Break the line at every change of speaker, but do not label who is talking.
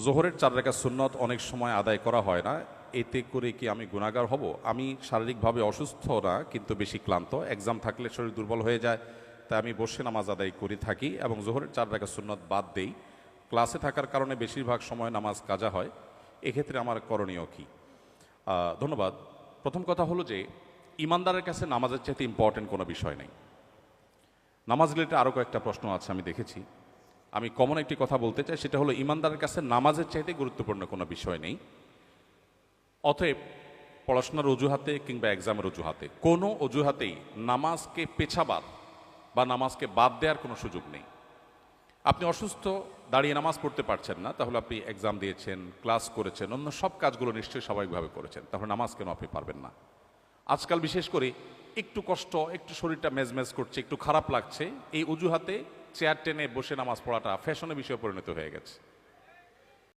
জোহরের 4 রাকাত সুন্নত অনেক সময় আদায় করা হয় না, এতে করে কি আমি গুনাহগার হব? আমি শারীরিকভাবে অসুস্থ না, কিন্তু বেশি ক্লান্ত, এক্সাম থাকলে শরীর দুর্বল হয়ে যায়, তাই আমি বসে নামাজ আদায় করে থাকি এবং জোহরের 4 রাকাত সুন্নত বাদ দেই। ক্লাসে থাকার কারণে বেশিরভাগ সময় নামাজ কাজা হয়। এক্ষেত্রে আমার করণীয় কি? ধন্যবাদ। প্রথম কথা হলো যে ইমানদারের কাছে নামাজের চাইতে ইম্পর্টেন্ট কোনো বিষয় নেই। নামাজ রিলেটেড আরও কয়েকটা প্রশ্ন আছে আমি দেখেছি। আমি কমন একটি কথা বলতে চাই, সেটা হলো ইমানদারের কাছে নামাজের চাইতে গুরুত্বপূর্ণ কোনো বিষয় নেই। অতএব পড়াশোনার অজুহাতে কিংবা এক্সামের অজুহাতে কোনো অজুহাতেই নামাজকে পেছাবার বা নামাজকে বাদ দেওয়ার কোনো সুযোগ নেই। আপনি অসুস্থ, দাঁড়িয়ে নামাজ পড়তে পারছেন না, তাহলে আপনি এক্সাম দিয়েছেন, ক্লাস করেছেন, অন্য সব কাজগুলো নিশ্চয়ই স্বাভাবিকভাবে করেছেন, তাহলে নামাজ কেন আপনি পারবেন না? আজকাল বিশেষ করে একটু কষ্ট, একটু শরীরটা মেজমেজ করছে, একটু খারাপ লাগছে, এই অজুহাতে চেয়ার টেনে বসে নামাজ পড়াটা ফ্যাশনের বিষয়ে পরিণত হয়ে গেছে।